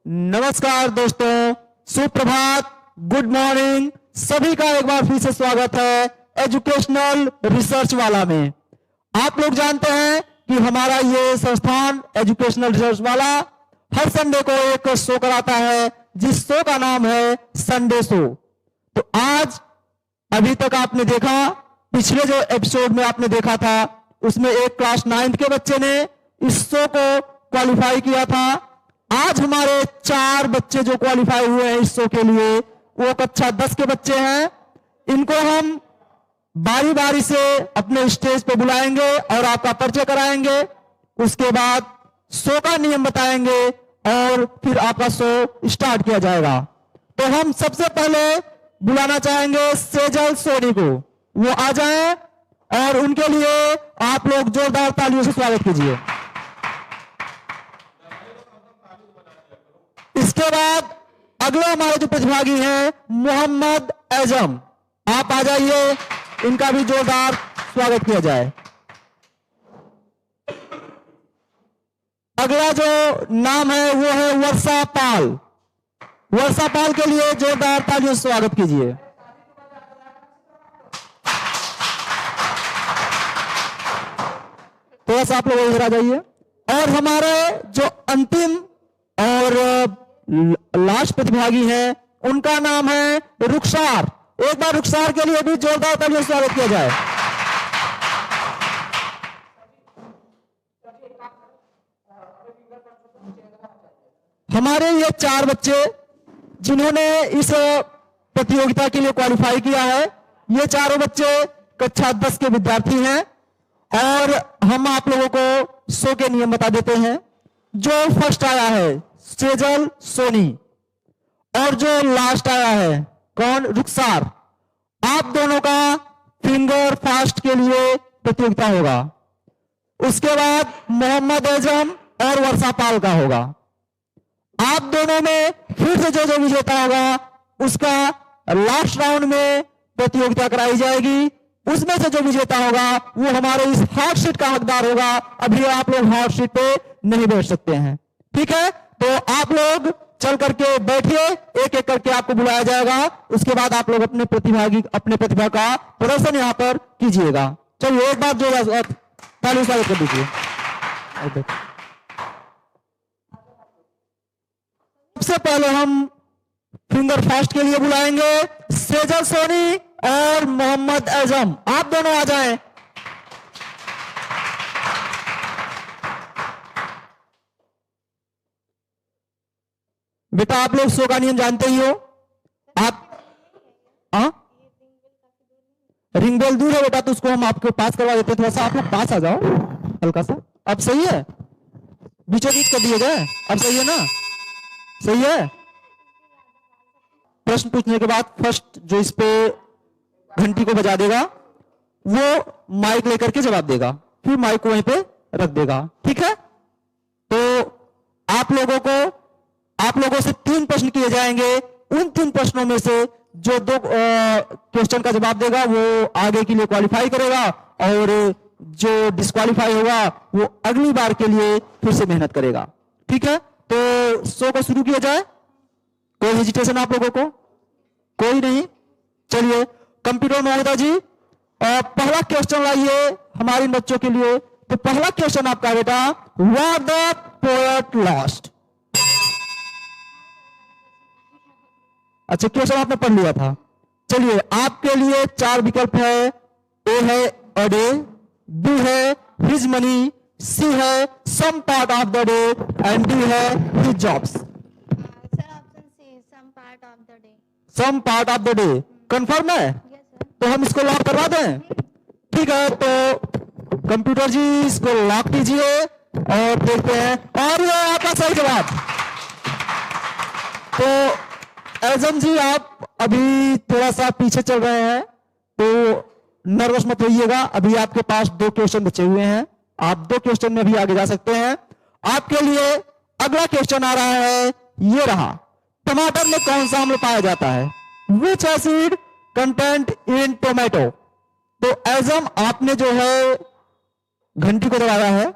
नमस्कार दोस्तों, सुप्रभात, गुड मॉर्निंग। सभी का एक बार फिर से स्वागत है एजुकेशनल रिसर्च वाला में। आप लोग जानते हैं कि हमारा ये संस्थान एजुकेशनल रिसर्च वाला हर संडे को एक शो कराता है, जिस शो का नाम है संडे शो। तो आज अभी तक आपने देखा, पिछले जो एपिसोड में आपने देखा था, उसमें एक क्लास 9th के बच्चे ने इस शो को क्वालिफाई किया था। आज हमारे 4 बच्चे जो क्वालिफाई हुए हैं इस शो के लिए, वो कक्षा 10 के बच्चे हैं। इनको हम बारी बारी से अपने स्टेज पे बुलाएंगे और आपका परिचय कराएंगे। उसके बाद शो का नियम बताएंगे और फिर आपका शो स्टार्ट किया जाएगा। तो हम सबसे पहले बुलाना चाहेंगे सेजल सोनी को। वो आ जाएं और उनके लिए आप लोग जोरदार तालियों से स्वागत कीजिए। इसके बाद अगले हमारे जो प्रतिभागी हैं मोहम्मद एजम, आप आ जाइए, इनका भी जोरदार स्वागत किया जाए। अगला जो नाम है वो है वर्षा पाल। वर्षा पाल के लिए जोरदार तालियों से स्वागत कीजिए। थोड़ा सा आप लोग इधर आ जाइए। और हमारे जो अंतिम और लास्ट प्रतिभागी हैं, उनका नाम है रुखसार। एक बार रुखसार के लिए भी जोरदार तालियों से स्वागत किया जाए। हमारे ये 4 बच्चे जिन्होंने इस प्रतियोगिता के लिए क्वालिफाई किया है, ये चारों बच्चे कक्षा 10 के विद्यार्थी हैं। और हम आप लोगों को शो के नियम बता देते हैं। जो फर्स्ट आया है सेजल सोनी, और जो लास्ट आया है कौन, रुखसार, आप दोनों का फिंगर फास्ट के लिए प्रतियोगिता होगा। उसके बाद मोहम्मद एजम और वर्षा पाल का होगा। आप दोनों में फिर से जो विजेता होगा उसका लास्ट राउंड में प्रतियोगिता कराई जाएगी। उसमें से जो विजेता होगा वो हमारे इस हॉट सीट का हकदार होगा। अभी आप लोग हॉट सीट पे नहीं बैठ सकते हैं, ठीक है? तो आप लोग चल करके बैठिए, एक एक करके आपको बुलाया जाएगा। उसके बाद आप लोग अपने प्रतिभा का प्रदर्शन यहाँ पर कीजिएगा। चलिए एक बार जो ताली स्वागत कर दीजिए। सबसे पहले हम फिंगर फास्ट के लिए बुलाएंगे सेजल सोनी और मोहम्मद एजम। आप दोनों आ जाएं। बेटा आप लोग शो का नियम जानते ही हो। आप रिंग बेल दूर है बेटा, तो उसको हम आपके पास करवा देते हैं। थोड़ा सा आप लोग पास आ जाओ, हल्का सा। अब सही है, बीचों बीच कर दिए गए। अब सही है ना? सही है। प्रश्न पूछने के बाद फर्स्ट जो इस पे घंटी को बजा देगा वो माइक लेकर के जवाब देगा, फिर माइक को वहीं पे रख देगा, ठीक है? तो आप लोगों से 3 प्रश्न किए जाएंगे। उन 3 प्रश्नों में से जो 2 क्वेश्चन का जवाब देगा वो आगे के लिए क्वालिफाई करेगा, और जो डिस्क्वालीफाई होगा वो अगली बार के लिए फिर से मेहनत करेगा, ठीक है? तो शो को शुरू किया जाए। कोई हेजिटेशन आप लोगों को? कोई नहीं। चलिए कंप्यूटर महोदय जी, और पहला क्वेश्चन लाइए हमारे बच्चों के लिए। तो पहला क्वेश्चन आपका बेटा, व्हाट द पोएट लॉस्ट। अच्छा, क्वेश्चन आपने पढ़ लिया था। चलिए आपके लिए 4 विकल्प है। ए है अ डे, बी है हिज मनी, सी है some part of the day, and D है his jobs. Some part of the day confirm है? तो हम इसको लॉक करवा दें, ठीक है? तो कंप्यूटर जी इसको लॉक कीजिए और देखते हैं। और ये आपका सही जवाब। तो एजम जी आप अभी थोड़ा सा पीछे चल रहे हैं, तो नर्वस मत होइएगा। अभी आपके पास 2 क्वेश्चन बचे हुए हैं, आप 2 क्वेश्चन में भी आगे जा सकते हैं। आपके लिए अगला क्वेश्चन आ रहा है, ये रहा। टमाटर में कौन सा अम्ल पाया जाता है? विच एसिड कंटेंट इन टोमेटो। तो एजम आपने जो है घंटी को दबाया है,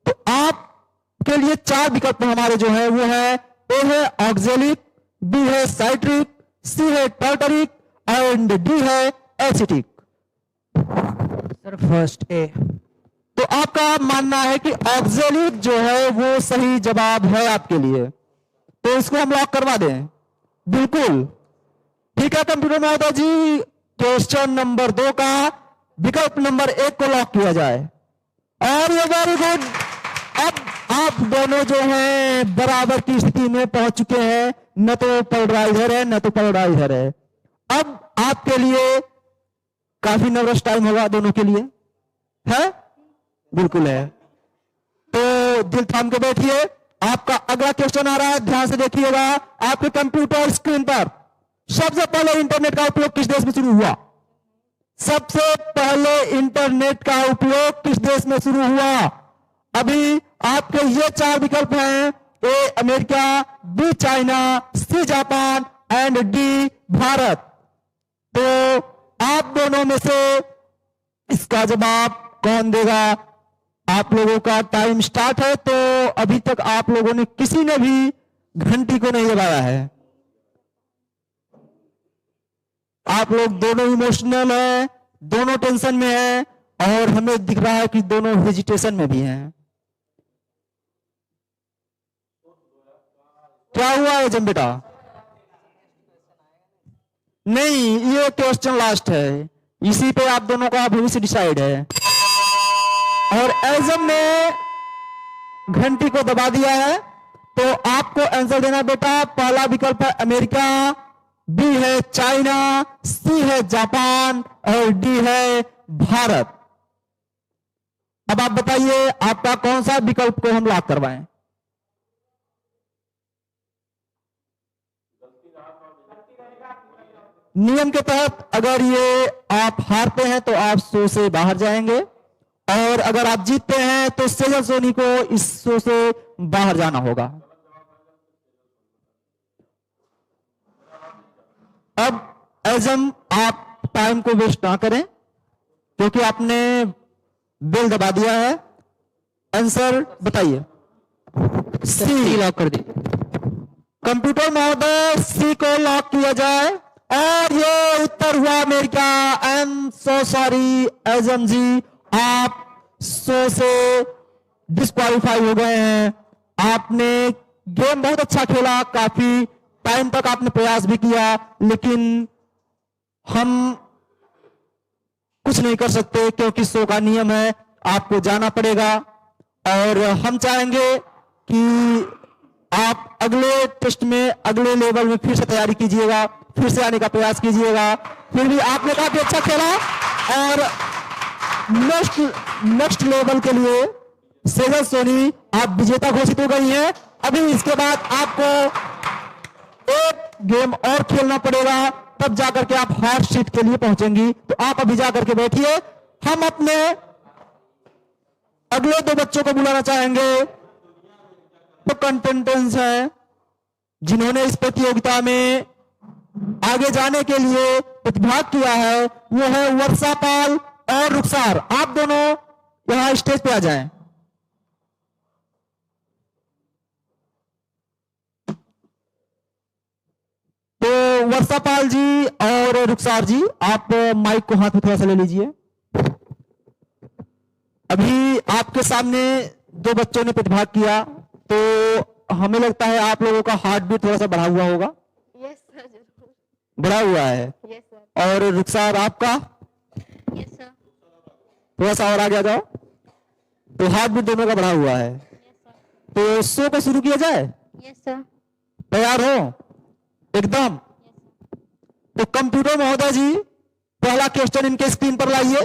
तो आपके लिए 4 विकल्प हमारे जो है वो है ए है ऑक्जेलिक, बी है साइट्रिक, सी है टार्टरिक एंड डी है एसिटिक। Sir first A. तो आपका मानना है कि ऑक्जेलिक जो है वो सही जवाब है आपके लिए, तो इसको हम लॉक करवा दें? बिल्कुल ठीक है कंप्यूटर महोदय जी, क्वेश्चन नंबर 2 का विकल्प नंबर 1 को लॉक किया जाए। और ये वेरी गुड, अब आप दोनों जो हैं बराबर की स्थिति में पहुंच चुके हैं, न तो पढ़ रहा इधर है न तो पढ़ रहा इधर है। अब आपके लिए काफी नर्वस टाइम होगा दोनों के लिए, है? बिल्कुल है। तो दिल थाम के बैठिए, आपका अगला क्वेश्चन आ रहा है, ध्यान से देखिएगा। आपके कंप्यूटर स्क्रीन पर सबसे पहले इंटरनेट का उपयोग किस देश में शुरू हुआ? सबसे पहले इंटरनेट का उपयोग किस देश में शुरू हुआ? अभी आपके ये 4 विकल्प हैं, A America, B China, C Japan and D Bharat. तो आप दोनों में से इसका जवाब कौन देगा? आप लोगों का टाइम स्टार्ट है। तो अभी तक आप लोगों ने किसी ने भी घंटी को नहीं दबाया है। आप लोग दोनों इमोशनल हैं, दोनों टेंशन में हैं और हमें दिख रहा है कि दोनों हेजिटेशन में भी हैं। क्या हुआ है जम बेटा? नहीं, ये क्वेश्चन लास्ट है, इसी पे आप दोनों का भविष्य डिसाइड है। और एजम ने घंटी को दबा दिया है, तो आपको आंसर देना बेटा। पहला विकल्प है अमेरिका, बी है चाइना, सी है जापान और डी है भारत। अब आप बताइए आपका कौन सा विकल्प को हम लॉक करवाएं? नियम के तहत अगर ये आप हारते हैं तो आप शो से बाहर जाएंगे, और अगर आप जीतते हैं तो सेजल सोनी को इस शो से बाहर जाना होगा। अब एजम आप टाइम को वेस्ट ना करें, क्योंकि आपने बेल दबा दिया है। आंसर बताइए। सी लॉक कर दी। कंप्यूटर महोदय सी को लॉक किया जाए, और ये उत्तर हुआ America. I am so sorry Azam ji, आप शो से डिस्क्वालीफाई हो गए हैं। आपने गेम बहुत अच्छा खेला, काफी टाइम तक आपने प्रयास भी किया, लेकिन हम कुछ नहीं कर सकते क्योंकि शो का नियम है, आपको जाना पड़ेगा। और हम चाहेंगे कि आप अगले टेस्ट में, अगले लेवल में फिर से तैयारी कीजिएगा, फिर से आने का प्रयास कीजिएगा। फिर भी आपने काफी अच्छा खेला, और नेक्स्ट लेवल के लिए सेजल सोनी आप विजेता घोषित हो गई हैं। अभी इसके बाद आपको एक गेम और खेलना पड़ेगा, तब जाकर के आप हॉट सीट के लिए पहुंचेंगी। तो आप अभी जाकर के बैठिए। हम अपने अगले 2 बच्चों को बुलाना चाहेंगे, तो कंटेस्टेंट्स हैं जिन्होंने इस प्रतियोगिता में आगे जाने के लिए प्रतिभाग किया है। वो है वर्षा पाल और रुखसार। आप दोनों यहां स्टेज पे आ जाएं। तो वर्षा पाल जी और रुखसार जी, आप माइक को हाथ में थोड़ा सा ले लीजिए। अभी आपके सामने 2 बच्चों ने प्रतिभाग किया, तो हमें लगता है आप लोगों का हार्ट भी थोड़ा सा बढ़ा हुआ होगा। यस सर, जरूर। बढ़ा हुआ है। Yes sir. और रुखसार आपका? Yes sir. थोड़ा सा और आगे आ जाओ। तो हार्ट भी दोनों का बढ़ा हुआ है। Yes sir. तो शो को शुरू किया जाए? Yes sir. तैयार हो एकदम? तो कंप्यूटर महोदय जी पहला क्वेश्चन इनके स्क्रीन पर लाइए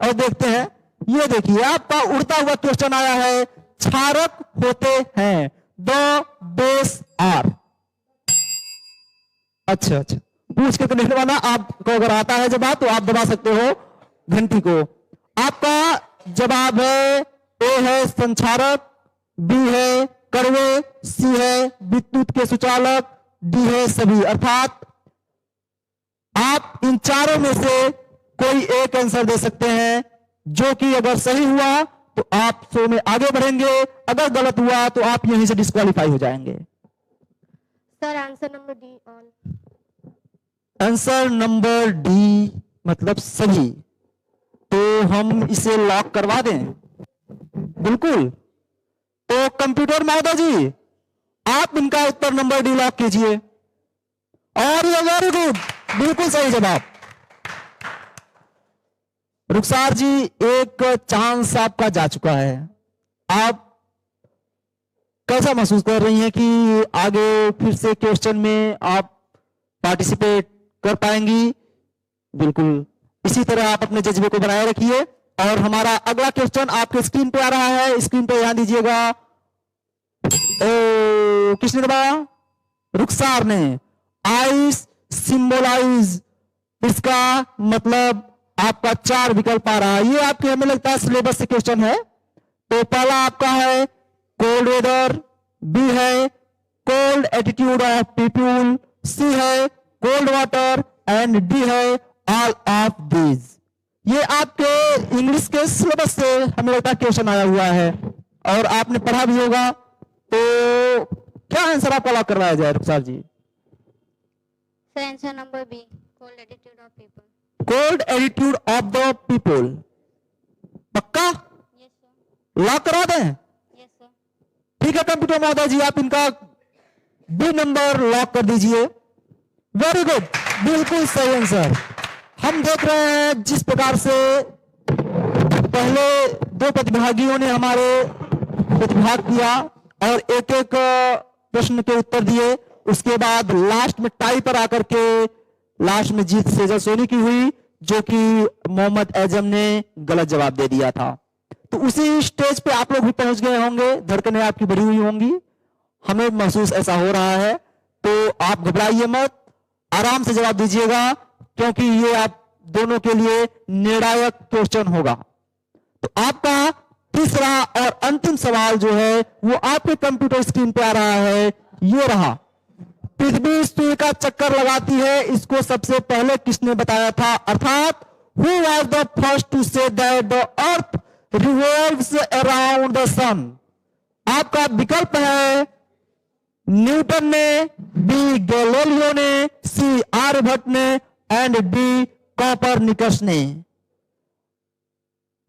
और देखते हैं। ये देखिए आपका उड़ता हुआ क्वेश्चन आया है, क्षारक होते हैं द बेस आर। अच्छा, पूछ के तो नहीं वाला, आपको अगर आता है जवाब तो आप दबा सकते हो घंटी को। आपका जवाब है ए है संचारक, बी है कड़वे, सी है विद्युत के सुचालक, डी है सभी। अर्थात आप इन चारों में से कोई एक आंसर दे सकते हैं, जो कि अगर सही हुआ तो आप शो में आगे बढ़ेंगे, अगर गलत हुआ तो आप यहीं से डिस्क्वालीफाई हो जाएंगे। Sir, answer number D, all. Answer number D मतलब सही, तो हम इसे लॉक करवा दें। बिल्कुल, तो कंप्यूटर महोदय जी आप इनका उत्तर नंबर डी लॉक कीजिए। और ये वेरी गुड, बिल्कुल सही जवाब। रुखसार जी एक चांस आपका जा चुका है, आप कैसा महसूस कर रही हैं कि आगे फिर से क्वेश्चन में आप पार्टिसिपेट कर पाएंगी? बिल्कुल इसी तरह आप अपने जज्बे को बनाए रखिए। और हमारा अगला क्वेश्चन आपके स्क्रीन पे आ रहा है, स्क्रीन पे ध्यान दीजिएगा। किसने दबाया? रुखसार ने। आइस सिंबलाइज, इसका मतलब आपका 4 विकल्प आ रहा है। ये आपके हमें लगता है सिलेबस से क्वेश्चन है। तो पहला आपका है कोल्ड वेदर, बी है कोल्ड एटीट्यूड ऑफ पीपुल, सी है कोल्ड वाटर एंड डी है ऑल ऑफ दीज। ये आपके इंग्लिश के सिलेबस से हमें लगता है क्वेश्चन आया हुआ है और आपने पढ़ा भी होगा। तो क्या आंसर आपका लॉक करवाया जाए रुखसार जी? Sir, answer number B, cold attitude of people. Cold attitude of the people, पक्का Yes, sir. लॉक करा दें? Yes, sir. ठीक है कंप्यूटर महोदय जी, आप इनका बी नंबर लॉक कर दीजिए। वेरी गुड, बिल्कुल सही आंसर। हम देख रहे हैं जिस प्रकार से पहले 2 प्रतिभागियों ने हमारे प्रतिभाग किया और एक एक प्रश्न के उत्तर दिए, उसके बाद लास्ट में टाई पर आकर के लास्ट में जीत सेजल सोनी की हुई, जो कि मोहम्मद एजम ने गलत जवाब दे दिया था। तो उसी स्टेज पे आप लोग भी पहुंच गए होंगे, धड़कनें आपकी बढ़ी हुई होंगी, हमें महसूस ऐसा हो रहा है। तो आप घबराइए मत, आराम से जवाब दीजिएगा, क्योंकि ये आप दोनों के लिए निर्णायक क्वेश्चन होगा। तो आपका तीसरा और अंतिम सवाल जो है वो आपके कंप्यूटर स्क्रीन पे आ रहा है, ये रहा। पृथ्वी सूर्य का चक्कर लगाती है, इसको सबसे पहले किसने बताया था? अर्थात who was the first to say that the earth revolves around the sun. आपका विकल्प है न्यूटन ने, बी गैलीलियो ने, सी आर्यभट्ट ने एंड डी कोपरनिकस ने।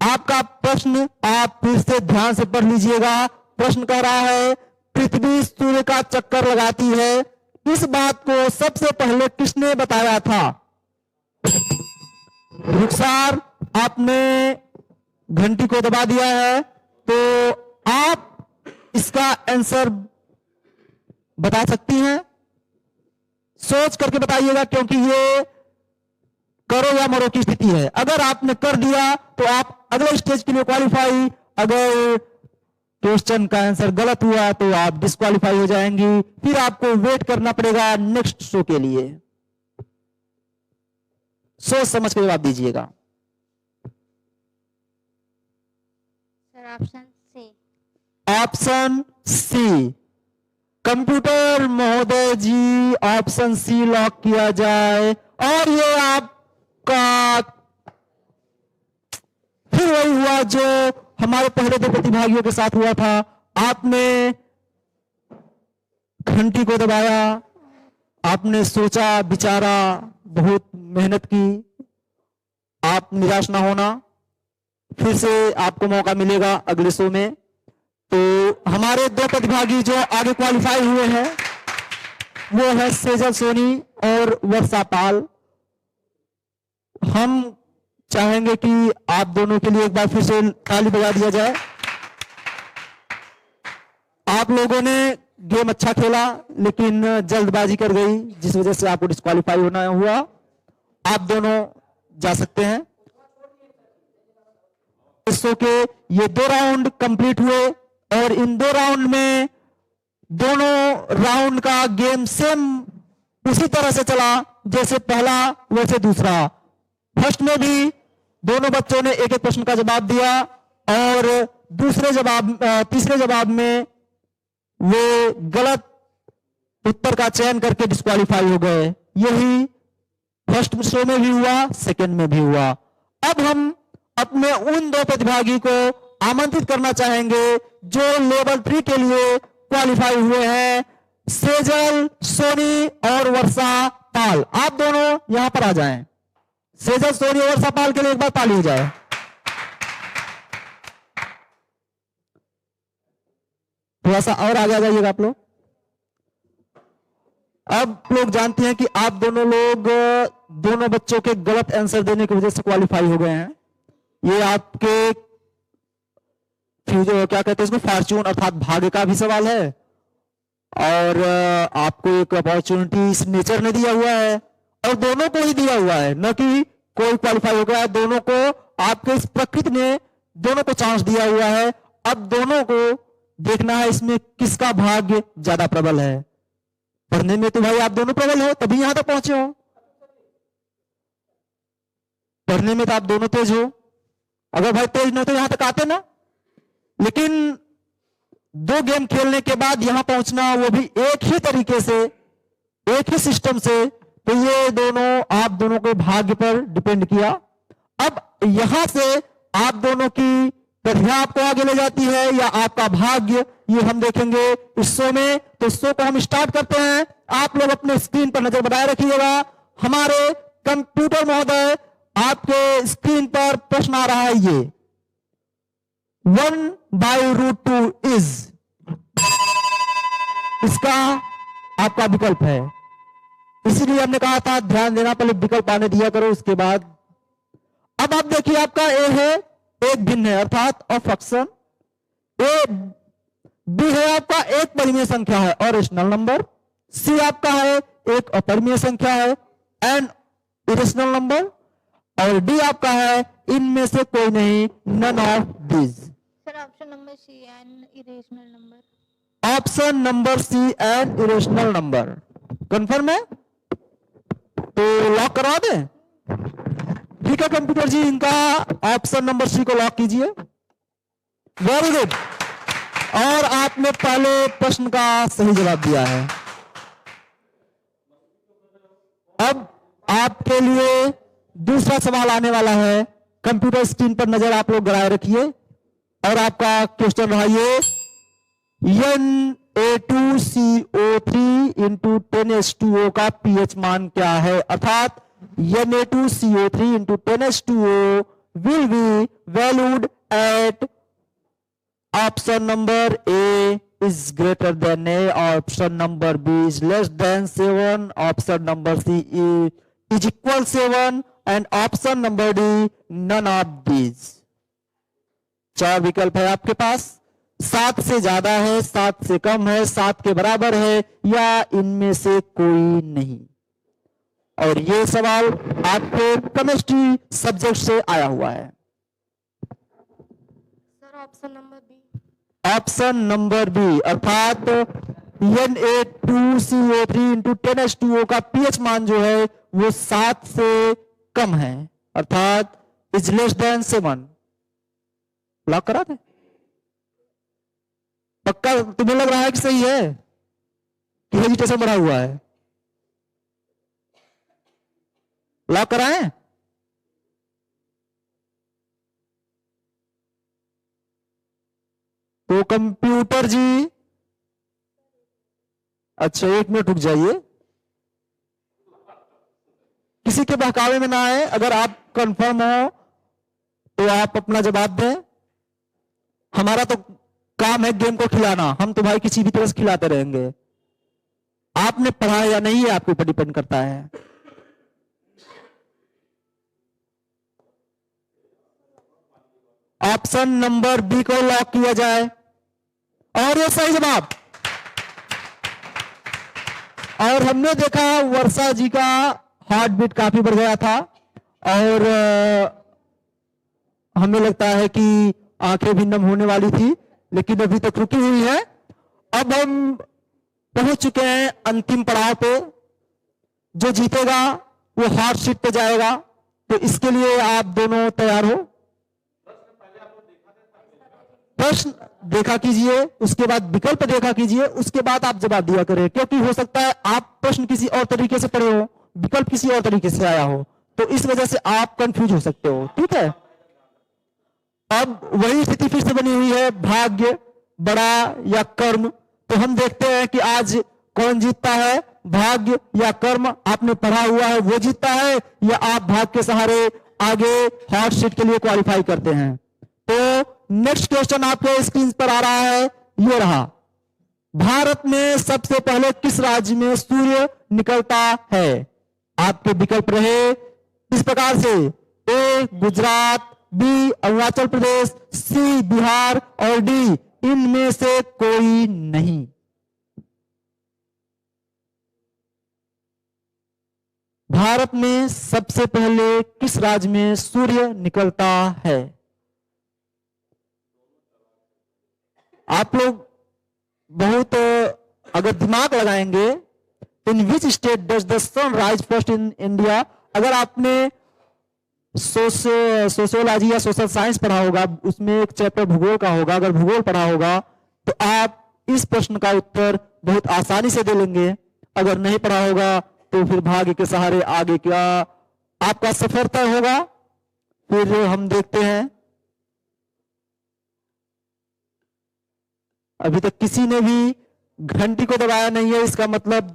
आपका प्रश्न आप फिर से ध्यान से पढ़ लीजिएगा। प्रश्न कह रहा है पृथ्वी सूर्य का चक्कर लगाती है, इस बात को सबसे पहले किसने बताया था? रुखसार आपने घंटी को दबा दिया है, तो आप इसका आंसर बता सकती हैं। सोच करके बताइएगा, क्योंकि ये करो या मरो की स्थिति है। अगर आपने कर दिया तो आप अगले स्टेज के लिए क्वालिफाई, अगर क्वेश्चन का आंसर गलत हुआ तो आप डिस्क्वालीफाई हो जाएंगी, फिर आपको वेट करना पड़ेगा नेक्स्ट शो के लिए। सोच समझ के जवाब दीजिएगा। Sir, option C. Option C, computer महोदय जी ऑप्शन सी लॉक किया जाए। और ये आपका फिर वही हुआ जो हमारे पहले 2 प्रतिभागियों के साथ हुआ था। आपने घंटी को दबाया, आपने सोचा विचारा, बहुत मेहनत की। आप निराश ना होना, फिर से आपको मौका मिलेगा अगले शो में। तो हमारे 2 प्रतिभागी जो आगे क्वालिफाई हुए हैं वो है सेजल सोनी और वर्षा पाल। हम चाहेंगे कि आप दोनों के लिए एक बार फिर से ताली बजा दिया जाए। आप लोगों ने गेम अच्छा खेला, लेकिन जल्दबाजी कर गई, जिस वजह से आपको डिस्क्वालीफाई होना हुआ। आप दोनों जा सकते हैं। इस शो के ये 2 राउंड कंप्लीट हुए और इन 2 राउंड में दोनों राउंड का गेम सेम उसी तरह से चला जैसे पहला वैसे दूसरा। फर्स्ट में भी दोनों बच्चों ने एक एक प्रश्न का जवाब दिया और तीसरे जवाब में वो गलत उत्तर का चयन करके डिस्क्वालीफाई हो गए। यही फर्स्ट शो में भी हुआ, सेकंड में भी हुआ। अब हम अपने उन 2 प्रतिभागी को आमंत्रित करना चाहेंगे जो लेवल 3 के लिए क्वालिफाई हुए हैं। सेजल, सोनी और वर्षा पाल, आप दोनों यहां पर आ जाएं। सेजल, सोनी और वर्षा पाल के लिए एक बार ताली हो जाए। थोड़ा सा और आगे आ जाइएगा आप लोग। अब लोग जानते हैं कि आप दोनों लोग दोनों बच्चों के गलत आंसर देने की वजह से क्वालिफाई हो गए हैं। ये आपके फ्यूचर, क्या कहते हैं इसको, फॉर्च्यून अर्थात भाग्य का भी सवाल है, और आपको एक अपॉर्चुनिटी इस नेचर ने दिया हुआ है, और दोनों को ही दिया हुआ है, न कि कोई क्वालिफाई हो गया है, दोनों को आपके इस प्रकृति ने दोनों को चांस दिया हुआ है। अब दोनों को देखना है इसमें किसका भाग्य ज्यादा प्रबल है। पढ़ने में तो भाई आप दोनों प्रबल हो, तभी यहां तक पहुंचे हो। पढ़ने में तो आप दोनों तेज हो, अगर भाई तेज न तो यहां तक आते ना। लेकिन 2 गेम खेलने के बाद यहां पहुंचना, वो भी एक ही तरीके से, एक ही सिस्टम से, तो ये दोनों आप दोनों के भाग्य पर डिपेंड किया। अब यहां से आप दोनों की प्रतिभा आपको आगे ले जाती है या आपका भाग्य, ये हम देखेंगे इस शो में। तो शो को हम स्टार्ट करते हैं। आप लोग अपने स्क्रीन पर नजर बनाए रखिएगा। हमारे कंप्यूटर महोदय, आपके स्क्रीन पर प्रश्न आ रहा है, ये 1/√2 इज, इसका आपका विकल्प है। इसीलिए हमने कहा था ध्यान देना, पहले विकल्प आने दिया करो, उसके बाद। अब आप देखिए, आपका ए है एक भिन्न है, अर्थात ऑफ फ्रैक्शन। ए बी है आपका एक परिमेय संख्या है और रेशनल नंबर। सी आपका है एक अपरिमेय संख्या है एंड इरेशनल नंबर। और डी आपका है इनमें से कोई नहीं, none of these. Sir option number C and irrational number. Option number C and irrational number confirm है, तो लॉक करवा दें। ठीक है कंप्यूटर जी, इनका ऑप्शन नंबर सी को लॉक कीजिए। वेरी गुड, और आपने पहले प्रश्न का सही जवाब दिया है। अब आपके लिए दूसरा सवाल आने वाला है। कंप्यूटर स्क्रीन पर नजर आप लोग गड़ाए रखिए, और आपका क्वेश्चन रहा ये, Na2CO3 इंटू 10H2O का पीएच मान क्या है। अर्थात Na2CO3 into 10H2O will be valued at option number A is greater than A, option number B is less than 7, option number C is equal 7 and option number D none of these। 4 विकल्प है आपके पास। 7 से ज्यादा है, 7 से कम है, 7 के बराबर है, या इनमें से कोई नहीं। और ये सवाल आपके केमिस्ट्री सब्जेक्ट से आया हुआ है। Sir option number B. Option number B, अर्थात Na2CO3 इंटू 10H2O का पीएच मान जो है वो 7 से कम है, अर्थात इज लेस देन 7। लॉक करा दे। पक्का तुम्हें लग रहा है कि सही है कि हेजिटेशन बढ़ा हुआ है? लॉक कराएं? तो कंप्यूटर जी, अच्छा 1 मिनट रुक जाइए, किसी के बहकावे में ना आए। अगर आप कंफर्म हो तो आप अपना जवाब दें। हमारा तो काम है गेम को खिलाना, हम तो भाई किसी भी तरह से खिलाते रहेंगे। आपने पढ़ा या नहीं है आपके ऊपर डिपेंड करता है। ऑप्शन नंबर बी को लॉक किया जाए, और ये सही जवाब। और हमने देखा वर्षा जी का हार्ट बीट काफी बढ़ गया था, और हमें लगता है कि आंखें भी नम होने वाली थी, लेकिन अभी तक रुकी हुई है। अब हम पहुंच चुके हैं अंतिम पड़ाव पे। जो जीतेगा वो हॉट सीट पे जाएगा। तो इसके लिए आप दोनों तैयार हो? प्रश्न देखा कीजिए, उसके बाद विकल्प देखा कीजिए, उसके बाद आप जवाब दिया करें। क्योंकि हो सकता है आप प्रश्न किसी और तरीके से पढ़े हो, विकल्प किसी और तरीके से आया हो, तो इस वजह से आप कंफ्यूज हो सकते हो। ठीक है, अब वही स्थिति फिर से बनी हुई है, भाग्य बड़ा या कर्म। तो हम देखते हैं कि आज कौन जीतता है, भाग्य या कर्म आपने पढ़ा हुआ है वो जीतता है, या आप भाग्य के सहारे आगे हॉट सीट के लिए क्वालिफाई करते हैं। तो नेक्स्ट क्वेश्चन आपके स्क्रीन पर आ रहा है, ये रहा। भारत में सबसे पहले किस राज्य में सूर्य निकलता है? आपके विकल्प रहे इस प्रकार से, ए गुजरात, बी अरुणाचल प्रदेश, सी बिहार और डी इनमें से कोई नहीं। भारत में सबसे पहले किस राज्य में सूर्य निकलता है? आप लोग बहुत अगर दिमाग लगाएंगे, in which state does the sun rise first in India, अगर आपने सोशियोलॉजी या सोशल साइंस पढ़ा होगा, उसमें एक चैप्टर भूगोल का होगा, अगर भूगोल पढ़ा होगा तो आप इस प्रश्न का उत्तर बहुत आसानी से दे लेंगे। अगर नहीं पढ़ा होगा तो फिर भाग्य के सहारे आगे क्या आपका सफर तय होगा। फिर हम देखते हैं, अभी तक किसी ने भी घंटी को दबाया नहीं है, इसका मतलब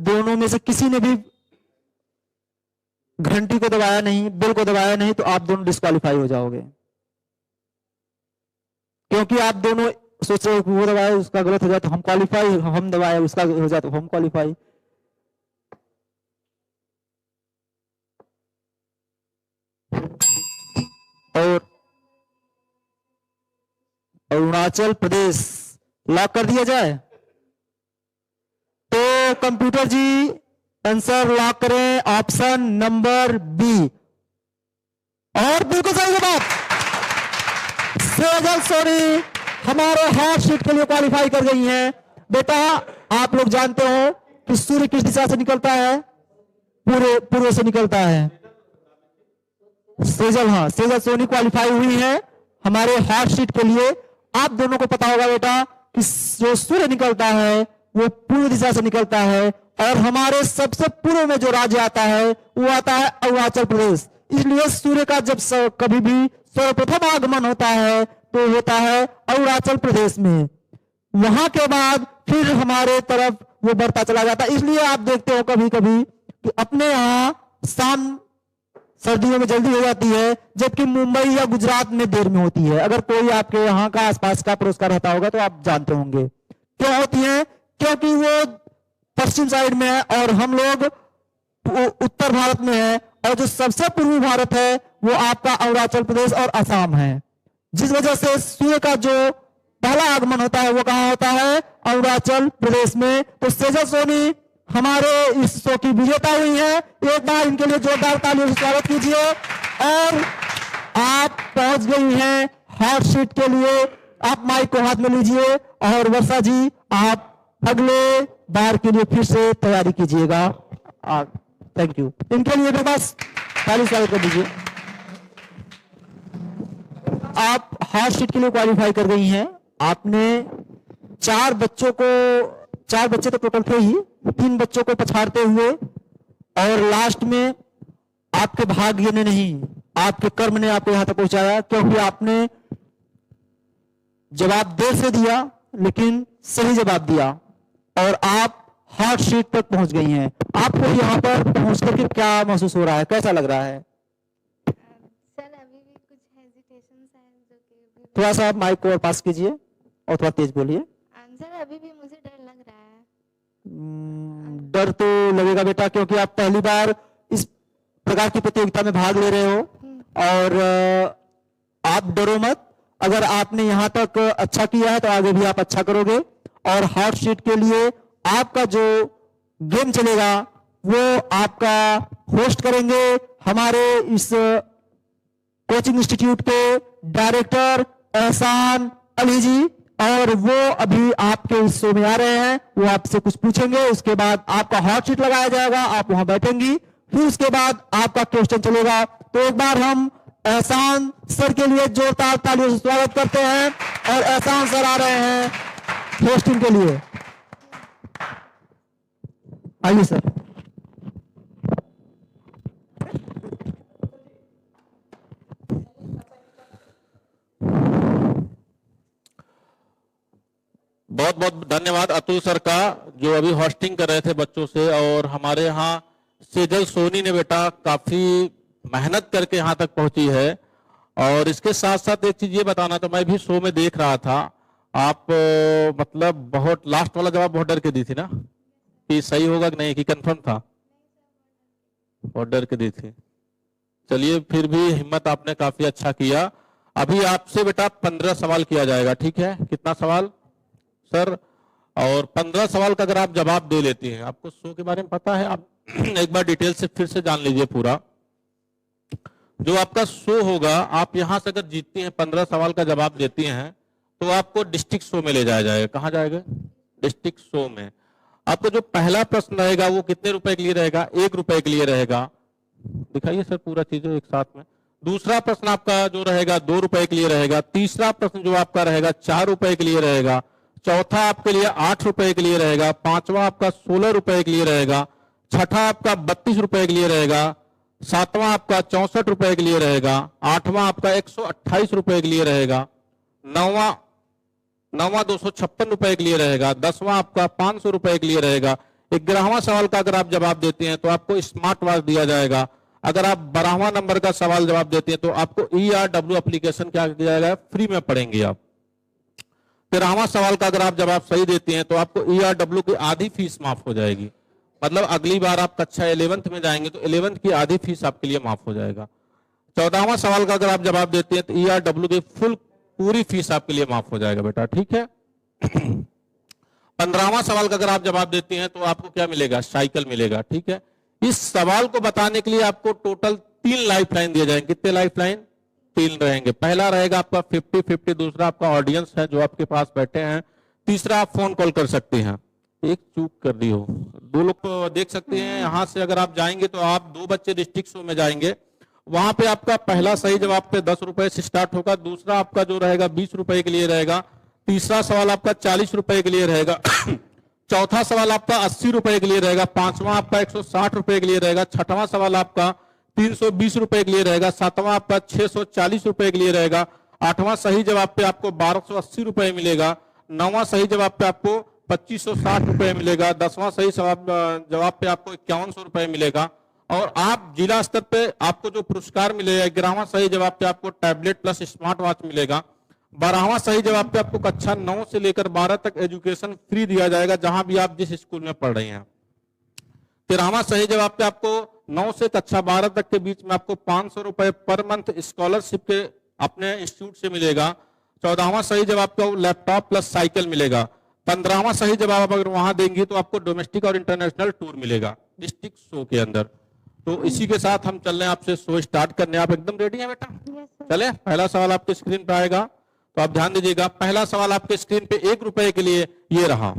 दोनों में से किसी ने भी घंटी को दबाया नहीं, बेल को दबाया नहीं, तो आप दोनों डिस्क्वालीफाई हो जाओगे, क्योंकि आप दोनों सोच रहे हो कि वो दबाए उसका गलत हो जाए तो हम क्वालिफाई, हम दबाए उसका हो जाए तो हम क्वालिफाई। और अरुणाचल प्रदेश लॉक कर दिया जाए, तो कंप्यूटर जी आंसर लॉक करें ऑप्शन नंबर बी। और बिल्कुल सही जवाब, सेजल सोनी हमारे हॉट सीट के लिए क्वालिफाई कर गई हैं। बेटा आप लोग जानते हो कि सूर्य किस दिशा से निकलता है? पूर्व से निकलता है। सेजल, हाँ सेजल सोनी क्वालिफाई हुई है हमारे हॉट सीट के लिए। आप दोनों को पता होगा बेटा कि जो सूर्य निकलता है वो पूर्व दिशा से निकलता है, और हमारे सबसे पूर्व में जो राज्य आता है वो आता है अरुणाचल प्रदेश। इसलिए सूर्य का जब कभी भी सर्वप्रथम आगमन होता है तो होता है अरुणाचल प्रदेश में, वहां के बाद फिर हमारे तरफ वो बढ़ता चला जाता है। इसलिए आप देखते हो कभी कभी कि अपने यहाँ शाम सर्दियों में जल्दी हो जाती है, जबकि मुंबई या गुजरात में देर में होती है। अगर कोई आपके यहाँ का आसपास का पड़ोस का रहता होगा तो आप जानते होंगे क्यों होती है, क्योंकि वो पश्चिम साइड में है और हम लोग उत्तर भारत में है, और जो सबसे पूर्वी भारत है वो आपका अरुणाचल प्रदेश और असम है, जिस वजह से सूर्य का जो पहला आगमन होता है वो कहाँ होता है? अरुणाचल प्रदेश में। तो सेजल सोनी हमारे इस शो की विजेता हुई है, एक बार इनके लिए जोरदार तालियों से स्वागत कीजिए। और आप पहुंच गई हैं हॉट सीट के लिए, आप माइक को हाथ में लीजिए और वर्षा जी आप अगले बार के लिए फिर से तैयारी कीजिएगा। थैंक यू, इनके लिए भी बस ताली स्वागत कर दीजिए। आप हॉट सीट के लिए क्वालिफाई कर गई हैं। आपने चार बच्चे तो टोटल थे ही, 3 बच्चों को पछाड़ते हुए, और लास्ट में आपके भाग्य ने नहीं आपके कर्म ने आपको यहां तक पहुंचाया, क्योंकि आपने जवाब देर से दिया लेकिन सही जवाब दिया और आप हॉट सीट तक पहुंच गई हैं। आपको यहां पर पहुंच करके क्या महसूस हो रहा है, कैसा लग रहा है? सर अभी भी कुछ हेजिटेशंस हैं जो कि थोड़ा सा आप माइक को और पास कीजिए और थोड़ा तेज बोलिए। सर अभी भी मुझे डर लग रहा है। डर तो लगेगा बेटा, क्योंकि आप पहली बार इस प्रकार की प्रतियोगिता में भाग ले रहे हो, और आप डरो मत। अगर आपने यहां तक अच्छा किया है तो आगे भी आप अच्छा करोगे, और हॉट सीट के लिए आपका जो गेम चलेगा वो आपका होस्ट करेंगे हमारे इस कोचिंग इंस्टीट्यूट के डायरेक्टर एहसान अली जी, और वो अभी आपके इस शो में आ रहे हैं। वो आपसे कुछ पूछेंगे, उसके बाद आपका हॉट सीट लगाया जाएगा, आप वहां बैठेंगी, फिर उसके बाद आपका क्वेश्चन चलेगा। तो एक बार हम एहसान सर के लिए जोरदार तालियों से स्वागत करते हैं, और एहसान सर आ रहे हैं होस्टिंग के लिए। आइए सर। बहुत बहुत धन्यवाद अतुल सर का। जो अभी होस्टिंग कर रहे थे बच्चों से, और हमारे यहाँ सेजल सोनी ने बेटा काफी मेहनत करके यहाँ तक पहुंची है। और इसके साथ साथ एक चीज ये बताना, तो मैं भी शो में देख रहा था, आप मतलब बहुत लास्ट वाला जवाब बहुत डर के दी थी ना, कि सही होगा कि नहीं, कि कंफर्म था? बहुत डर के दी थी। चलिए, फिर भी हिम्मत आपने काफी अच्छा किया। अभी आपसे बेटा 15 सवाल किया जाएगा, ठीक है? कितना सवाल सर? और 15 सवाल का अगर आप जवाब दे लेती हैं, आपको शो के बारे में पता है, आप एक बार डिटेल से फिर से जान लीजिए पूरा। जो आपका शो होगा, आप यहां से अगर जीतती हैं, 15 सवाल का जवाब देती हैं, तो आपको डिस्ट्रिक्ट शो में ले जाया जाएगा। कहाँ जाएगा? डिस्ट्रिक्ट शो में। आपको जो पहला प्रश्न रहेगा वो कितने रुपए के लिए रहेगा? 1 रुपए के लिए रहेगा। दिखाइए सर पूरा चीजें एक साथ में। दूसरा प्रश्न आपका जो रहेगा 2 रुपए के लिए रहेगा। तीसरा प्रश्न जो आपका रहेगा 4 रुपए के लिए रहेगा। चौथा आपके लिए 8 रुपए के लिए रहेगा। पांचवा आपका 16 रुपए के लिए रहेगा। छठा आपका 32 रुपए के लिए रहेगा। सातवां आपका 64 रुपए के लिए रहेगा। आठवां आपका 128 रुपए के लिए रहेगा। नौवां 256 रुपए के लिए रहेगा। 10वां आपका 500 रुपए के लिए रहेगा। 11वां सवाल का अगर आप जवाब देते हैं तो आपको स्मार्ट वॉच दिया जाएगा। अगर आप 12वां नंबर का सवाल जवाब देते हैं तो आपको ERW एप्लीकेशन क्या दिया जाएगा? फ्री में पढ़ेंगे आप। 13वां सवाल का अगर आप जवाब सही देते हैं तो आपको ERW की आधी फीस माफ हो जाएगी। मतलब अगली बार आप कक्षा 11th में जाएंगे तो 11th की आधी फीस आपके लिए माफ हो जाएगा। 14वां सवाल का अगर आप जवाब देते हैं तो ERW की पूरी फीस आपके लिए माफ हो जाएगा बेटा, ठीक है? 15वां सवाल का अगर आप जवाब देते हैं तो आपको क्या मिलेगा? साइकिल मिलेगा, ठीक है? इस सवाल को बताने के लिए आपको टोटल 3 लाइफ लाइन दिए जाएंगे। कितने लाइफ लाइन? 3 रहेंगे। पहला रहेगा आपका 50-50, दूसरा आपका ऑडियंस है जो आपके पास बैठे हैं, तीसरा आप फोन कॉल कर सकते हैं। एक चूक कर दी हो, 2 लोग को देख सकते हैं। यहां से अगर आप जाएंगे तो आप 2 बच्चे डिस्ट्रिक्ट शो में जाएंगे, वहां पे आपका पहला सही जवाब पे 10 रुपए से स्टार्ट होगा। दूसरा आपका जो रहेगा 20 रुपए के लिए रहेगा। तीसरा सवाल आपका 40 रुपए के लिए रहेगा। चौथा सवाल आपका 80 रुपए के लिए रहेगा। पांचवा आपका 160 रुपए के लिए रहेगा। छठवां सवाल आपका 320 रुपए के लिए रहेगा। सातवां आपका 640 रुपए के लिए रहेगा। आठवां सही जवाब पे आपको 1280 रुपए मिलेगा। नौवां सही जवाब पे आपको 2560 रुपए मिलेगा। 10वां सही जवाब पे आपको 5100 रुपए मिलेगा। और आप जिला स्तर पे आपको जो पुरस्कार मिलेगा, 11वां सही जवाब पे आपको टैबलेट प्लस स्मार्ट वॉच मिलेगा। 12वां सही जवाब पे आपको कक्षा 9 से लेकर 12 तक एजुकेशन फ्री दिया जाएगा, जहां भी आप जिस स्कूल में पढ़ रहे हैं। 13वां सही जवाब पे आपको 9 से कक्षा 12 तक के बीच में आपको 500 रुपए पर मंथ स्कॉलरशिप के अपने इंस्टीट्यूट से मिलेगा। 14वां सही जवाब पे लैपटॉप प्लस साइकिल मिलेगा। 15वां सही जवाब अगर वहां देंगी तो आपको डोमेस्टिक और इंटरनेशनल टूर मिलेगा डिस्ट्रिक्ट शो के अंदर। तो इसी के साथ हम चल रहे हैं आपसे शो स्टार्ट करने। आप एकदम रेडी हैं बेटा? चले, पहला सवाल आपके स्क्रीन पे आएगा तो आप ध्यान दीजिएगा। पहला सवाल आपके स्क्रीन पे 1 रुपए के लिए ये रहा।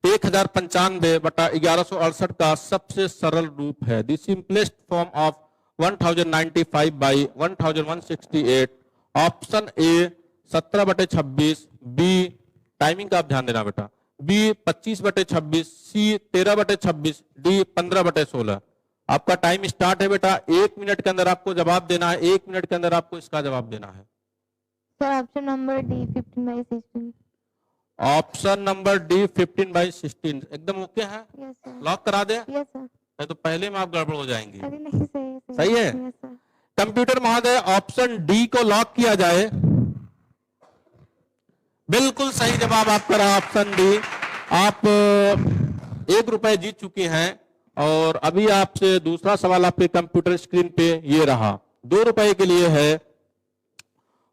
1095 बटा 1168 का सबसे सरल रूप है। The simplest form of 1095 by 1168। Option A 17/26, B timing का आप ध्यान देना बेटा, बी 25/26, सी 13/26, डी 15/16। आपका टाइम स्टार्ट है बेटा। 1 मिनट के अंदर आपको जवाब देना है। 1 मिनट के अंदर आपको इसका जवाब देना है। Sir option number D 15/16। Option number D 15/16 एकदम ओके है? Yes sir. लॉक करा दे? Yes sir. नहीं तो पहले में आप गड़बड़ हो जाएंगी। अरे नहीं, सही सही है? Yes sir. कंप्यूटर महोदय ऑप्शन डी को लॉक किया जाए। बिल्कुल सही जवाब आपका रहा ऑप्शन डी। आप 1 रुपए जीत चुके हैं। और अभी आपसे दूसरा सवाल आपके कंप्यूटर स्क्रीन पे ये रहा। 2 रुपए के लिए है।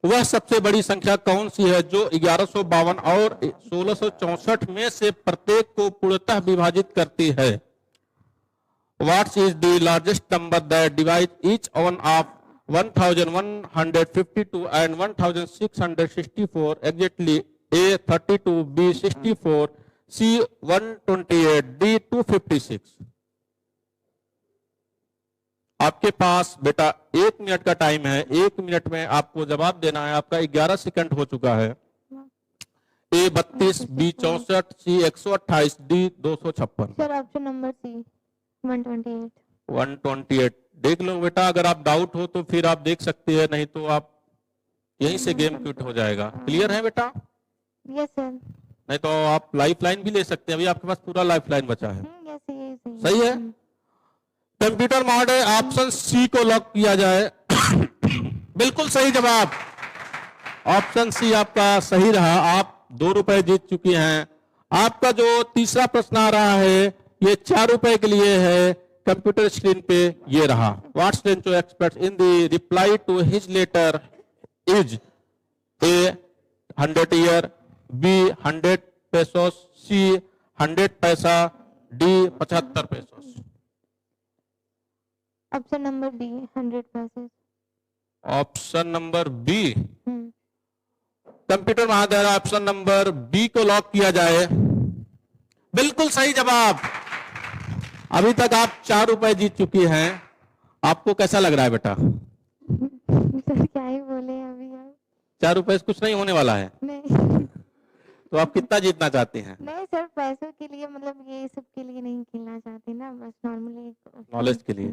वह सबसे बड़ी संख्या कौन सी है जो 1152 और 1664 में से प्रत्येक को पूर्णतः विभाजित करती है? What is the largest number that divides each one of 1152 and 1664 exactly? A 32, B 64, C 128, D 256। आपके पास बेटा 1 मिनट का टाइम है। 1 मिनट में आपको जवाब देना है। आपका 11 सेकंड हो चुका है। A 32, B 64, C 128, D 256। Sir option number C 128। 128 देख लो बेटा। अगर आप डाउट हो तो फिर आप देख सकते हैं, नहीं तो आप यहीं से गेम क्विट हो जाएगा। क्लियर है बेटा? Yes sir. नहीं तो आप लाइफ लाइन भी ले सकते हैं, अभी आपके पास पूरा लाइफ लाइन बचा है। यस ये सही सही है। कंप्यूटर महोदय ऑप्शन सी को लॉक किया जाए। बिल्कुल सही जवाब, ऑप्शन सी आपका सही रहा। आप 2 रुपए जीत चुकी हैं। आपका जो तीसरा प्रश्न आ रहा है ये 4 रुपए के लिए है। कंप्यूटर स्क्रीन पे ये रहा। What's Rancho expert in the reply to his letter is A 100 year, B 100 pesos, C 100 paisa, D 75 pesos. Option number B 100 पैसे। ऑप्शन नंबर बी, कंप्यूटर महादर ऑप्शन नंबर बी को लॉक किया जाए। बिल्कुल सही जवाब। अभी तक आप 4 रुपए जीत चुकी हैं। आपको कैसा लग रहा है बेटा? सर क्या ही बोले अभी आप। 4 रुपए से कुछ नहीं होने वाला है, नहीं तो आप कितना जीतना चाहती हैं? नहीं सर, पैसों के लिए मतलब ये सब के लिए नहीं खेलना चाहती ना, बस नॉर्मली नॉलेज के लिए।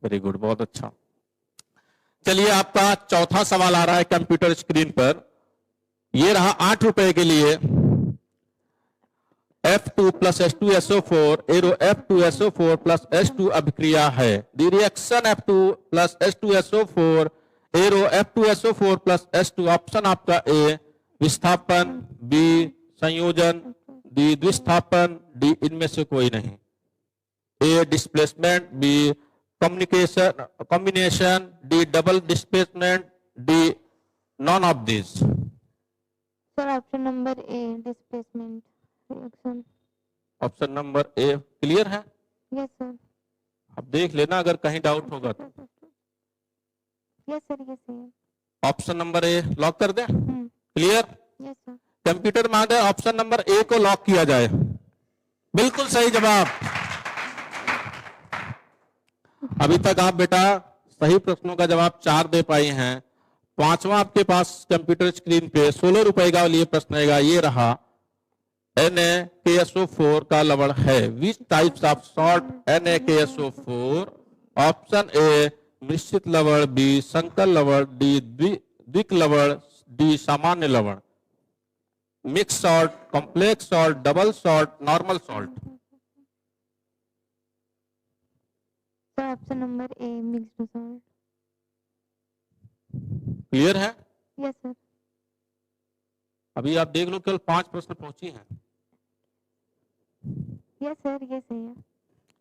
वेरी गुड, बहुत अच्छा। चलिए आपका चौथा सवाल आ रहा है कंप्यूटर स्क्रीन पर। ये रहा 8 रुपए के लिए। F2 plus H2SO4 arrow F2SO4 plus H2 अभिक्रिया है। The reaction F2 plus H2SO4 arrow F2SO4 plus H2। Option आपका ए विस्थापन, बी संयोजन, डी द्विस्थापन, डी इनमें से कोई नहीं। A displacement, B combination, D double displacement, D none of this. Sir option number A displacement reaction. Option number A clear है? Yes sir. अब देख लेना अगर कहीं डाउट होगा तो। यस सर ये सही है। ऑप्शन नंबर ए लॉक कर दें? क्लियर? Yes sir. कंप्यूटर महादय ऑप्शन नंबर ए को लॉक किया जाए। बिल्कुल सही जवाब। अभी तक आप बेटा सही प्रश्नों का जवाब 4 दे पाई हैं। 5वां आपके पास कंप्यूटर स्क्रीन पे 16 रुपए का लिए प्रश्न आएगा। ये रहा NaKSO4 का लवण है। Which types of salt NaKSO4? Option A मिश्रित लवण, बी संकर लवण, डी द्विक लवण, डी सामान्य लवण। Mix salt, complex salt, double salt, normal salt. Sir option number A mixed salt. Clear है? Yes sir. अभी आप देख लो केवल 5 प्रश्न पहुंची हैं। यस सर ये सही है।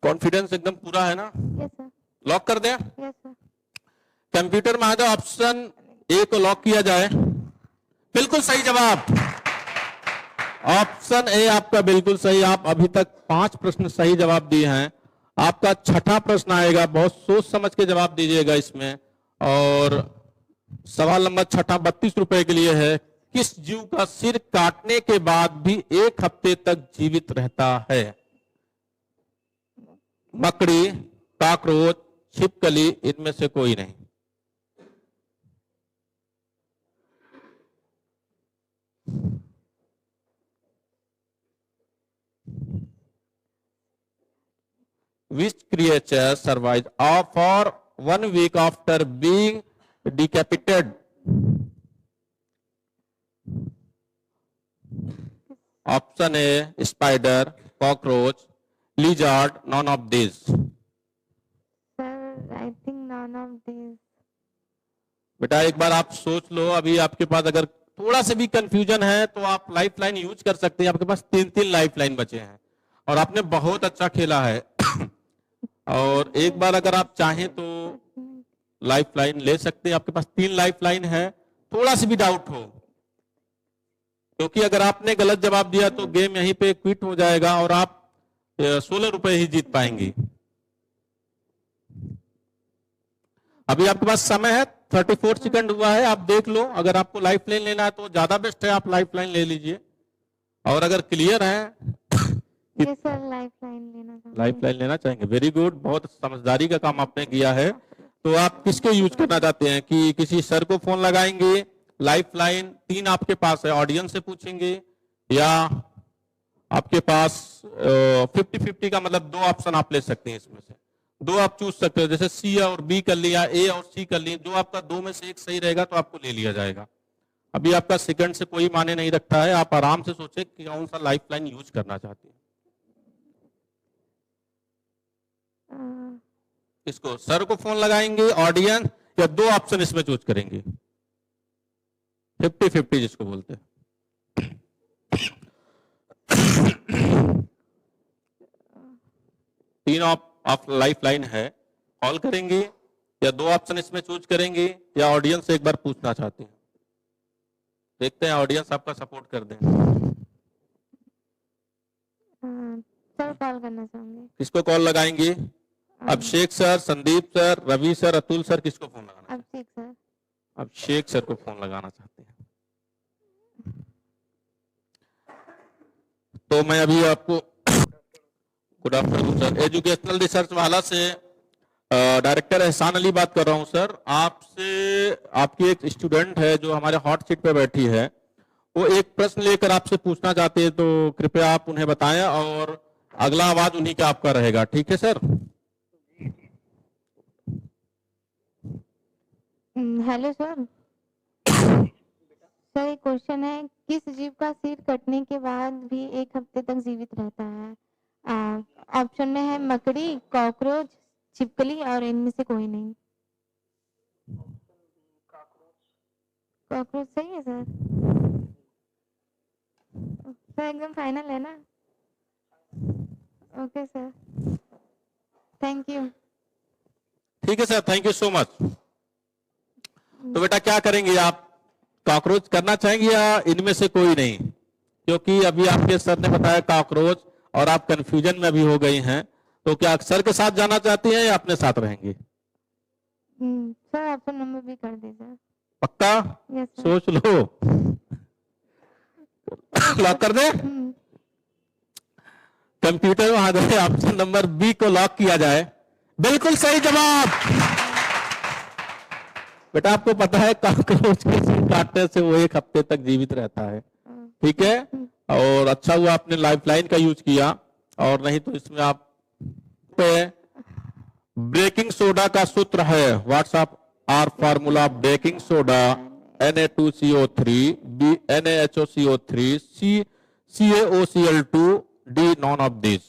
कॉन्फिडेंस एकदम पूरा है ना? Yes sir. लॉक कर दें? Yes sir. कंप्यूटर महादय ऑप्शन ए को लॉक किया जाए। बिल्कुल सही जवाब। ऑप्शन ए आपका बिल्कुल सही। आप अभी तक 5 प्रश्न सही जवाब दिए हैं। आपका 6ठा प्रश्न आएगा, बहुत सोच समझ के जवाब दीजिएगा इसमें। और सवाल नंबर 6ठा 32 रुपए के लिए है। किस जीव का सिर काटने के बाद भी 1 हफ्ते तक जीवित रहता है? मकड़ी, काकरोच, छिपकली, इनमें से कोई नहीं। Which creature survives for 1 week after being decapitated? Option A spider, cockroach, lizard, none of these. Sir I think non of this. बेटा एक बार आप सोच लो। अभी आपके पास अगर थोड़ा सा भी कंफ्यूजन है तो आप लाइफ लाइन यूज कर सकते हैं। आपके पास 3 लाइफ लाइन बचे हैं और आपने बहुत अच्छा खेला है। और एक बार अगर आप चाहें तो लाइफ लाइन ले सकते हैं। आपके पास 3 लाइफ लाइन है। थोड़ा सा भी डाउट हो, क्योंकि अगर आपने गलत जवाब दिया तो गेम यहीं पे क्विट हो जाएगा और आप 16 रुपए ही जीत पाएंगी। अभी आपके पास समय है, 34 सेकंड हुआ है। आप देख लो, अगर आपको लाइफ लाइन लेना है तो ज्यादा बेस्ट है, आप लाइफ लाइन ले लीजिए। और अगर क्लियर है ये सर लाइफ लाइन लेना चाहूंगी। लाइफ लाइन लेना चाहेंगे, वेरी गुड। बहुत समझदारी का काम आपने किया है। तो आप किसको यूज करना चाहते हैं कि किसी सर को फोन लगाएंगे? लाइफ लाइन 3 आपके पास है, ऑडियंस से पूछेंगे, या आपके पास 50-50 का मतलब 2 ऑप्शन आप ले सकते हैं। इसमें से 2 आप चूज सकते हो, जैसे सी और बी कर लिया, ए और सी कर लिया। जो आपका 2 में से एक सही रहेगा तो आपको ले लिया जाएगा। अभी आपका सेकंड से कोई माने नहीं रखता है, आप आराम से सोचें कि कौन सा लाइफ लाइन यूज करना चाहती हैं। इसको सर को फोन लगाएंगे, ऑडियंस, या दो ऑप्शन इसमें चूज करेंगे, 50-50 जिसको बोलते हैं। तीन ऑफ लाइफ लाइन है, कॉल करेंगे या दो ऑप्शन इसमें चूज करेंगे, या ऑडियंस से एक बार पूछना चाहते हैं। देखते हैं ऑडियंस आपका सपोर्ट कर दें। सर कॉल करना चाहूंगी। किसको कॉल लगाएंगे? Abhishek sir, Sandeep sir, Ravi sir, Atul sir, किसको फोन लगाना? अभिषेक सर। अभिषेक सर को फोन लगाना चाहते हैं। तो मैं अभी आपको good afternoon sir, educational research वाला से डायरेक्टर एहसान अली बात कर रहा हूं सर। आपसे, आपकी एक स्टूडेंट है जो हमारे हॉट सीट पे बैठी है, वो एक प्रश्न लेकर आपसे पूछना चाहते हैं, तो कृपया आप उन्हें बताएं और अगला आवाज उन्हीं का आपका रहेगा, ठीक है सर? Hello sir. सर एक क्वेश्चन है, किस जीव का सिर कटने के बाद भी 1 हफ्ते तक जीवित रहता है? ऑप्शन में है मकड़ी, कॉकरोच, छिपकली और इनमें से कोई नहीं। कॉकरोच सही है सर? सर एकदम फाइनल है ना? Okay sir, thank you. ठीक है sir, thank you so much. तो बेटा क्या करेंगे आप, कॉकरोच करना चाहेंगे या इनमें से कोई नहीं? क्योंकि अभी आपके सर ने बताया कॉकरोच और आप कंफ्यूजन में अभी हो गई हैं, तो क्या सर के साथ जाना चाहती हैं या अपने साथ रहेंगे? सर ऑप्शन नंबर भी कर दीजिए। पक्का? Yes sir. सोच लो। लॉक कर दे? कंप्यूटर में आ जाए, ऑप्शन नंबर बी को लॉक किया जाए। बिल्कुल सही जवाब। बेटा आपको पता है कॉकरोच के सिर काटने से वो 1 हफ्ते तक जीवित रहता है, ठीक है? और अच्छा हुआ आपने लाइफ लाइन का यूज किया, और नहीं तो इसमें आप पे ब्रेकिंग सोडा का सूत्र है, WhatsApp are formula breaking soda Na2CO3 NaHOCO3 CaOCl2 D none of these।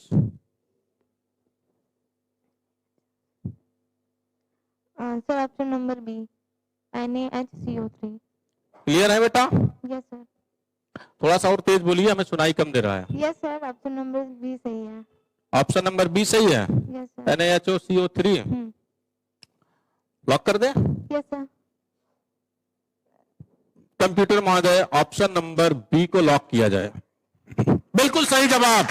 Sir option number B NaHCO3। Clear है बेटा? Yes sir. थोड़ा सा और तेज बोलिए, हमें सुनाई कम दे रहा है। Yes sir, option number B सही है। ऑप्शन नंबर बी सही है? Yes sir. NaHOCO3 लॉक कर दे? Yes sir. कंप्यूटर महोदय ऑप्शन नंबर बी को लॉक किया जाए। बिल्कुल सही जवाब।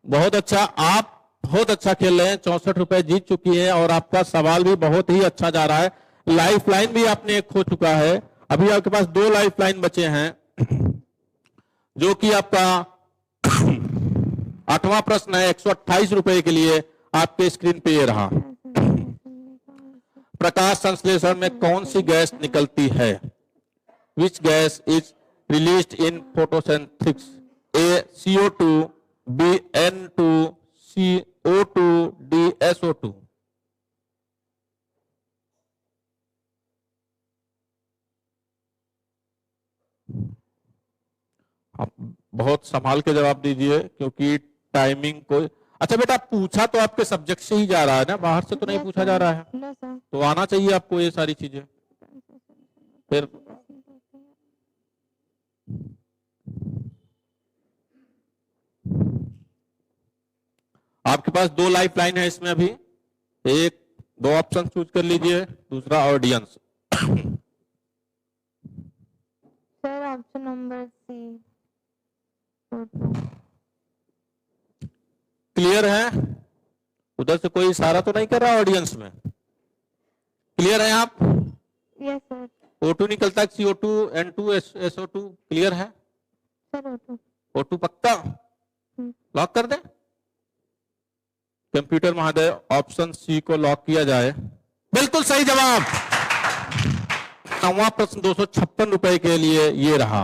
बहुत अच्छा, आप बहुत अच्छा खेल रहे हैं, 64 रुपए जीत चुकी है, और आपका सवाल भी बहुत ही अच्छा जा रहा है। लाइफ लाइन भी आपने एक खो चुका है, अभी आपके पास 2 लाइफ लाइन बचे हैं, जो कि आपका 8वां प्रश्न है 128 रुपए के लिए आपके स्क्रीन पे ये रहा। प्रकाश संश्लेषण में कौन सी गैस निकलती है? Which gas is released in photosynthesis? A CO2, B N2, C O2, D SO2। आप बहुत संभाल के जवाब दीजिए, क्योंकि टाइमिंग को। अच्छा बेटा, पूछा तो आपके सब्जेक्ट से ही जा रहा है ना, बाहर से तो नहीं पूछा जा रहा है? No sir. तो आना चाहिए आपको ये सारी चीजें। फिर आपके पास 2 लाइफ लाइन है इसमें अभी, एक 2 ऑप्शन चूज कर लीजिए, दूसरा audience. Sir option number C. Clear है? उधर से कोई इशारा तो नहीं कर रहा ऑडियंस में? क्लियर है आप? Yes sir. O2 निकलता है, CO2, N2, SO2। क्लियर है? सर O2 पक्का? लॉक कर दे? कंप्यूटर महोदय ऑप्शन सी को लॉक किया जाए। बिल्कुल सही जवाब। 9वां प्रश्न 256 रुपए के लिए ये रहा।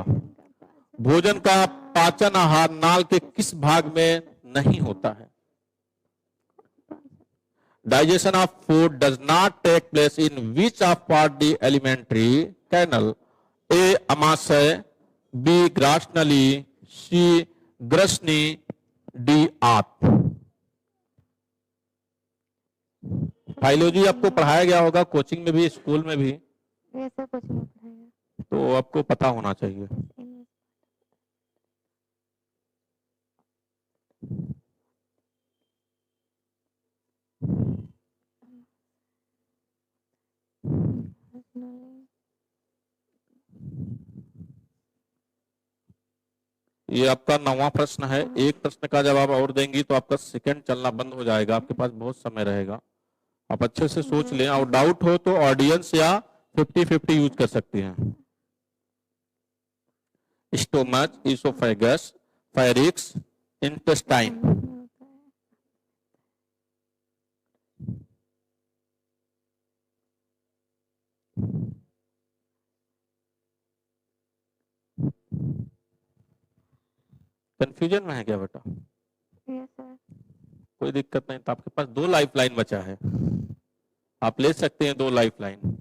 भोजन का पाचन आहार नाल के किस भाग में नहीं होता है? Digestion of food does not take place in which of part the alimentary canal, A अमाशय, बी ग्रास नली, सी ग्रसनी, डी आत। बायोलॉजी आपको पढ़ाया गया होगा कोचिंग में भी, स्कूल में भी, ये सब कुछ नहीं पढ़ाया। तो आपको पता होना चाहिए। ये आपका 9वां प्रश्न है। एक प्रश्न का जवाब और देंगी तो आपका सेकंड चलना बंद हो जाएगा, आपके पास बहुत समय रहेगा। आप अच्छे से सोच लें, और डाउट हो तो ऑडियंस या 50-50 यूज कर सकती हैं। Stomach, oesophagus, pharynx, intestine. Confusion में है क्या बेटा? Yes sir. कोई दिक्कत नहीं, तो आपके पास 2 लाइफ लाइन बचा है, आप ले सकते हैं 2 लाइफ लाइन।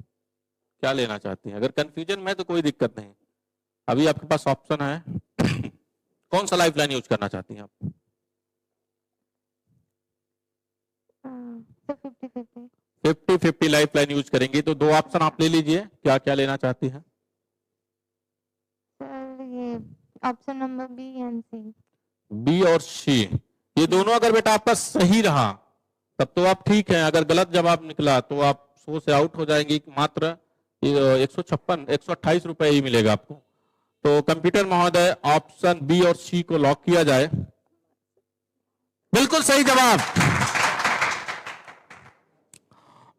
क्या लेना चाहती हैं? अगर कंफ्यूजन में है तो कोई दिक्कत नहीं, अभी आपके पास ऑप्शन है। कौन सा लाइफ लाइन यूज करना चाहती हैं आप? 50-50। 50-50 लाइफ लाइन यूज करेंगी तो 2 ऑप्शन आप ले लीजिए, क्या क्या लेना चाहती हैं? सर ये option number B and C. B और सी, ये दोनों अगर बेटा आपका सही रहा तब तो आप ठीक है, अगर गलत जवाब निकला तो आप 100 से आउट हो जाएंगी। मात्र 128 रुपए ही मिलेगा आपको। तो कंप्यूटर महोदय ऑप्शन बी और सी को लॉक किया जाए। बिल्कुल सही जवाब,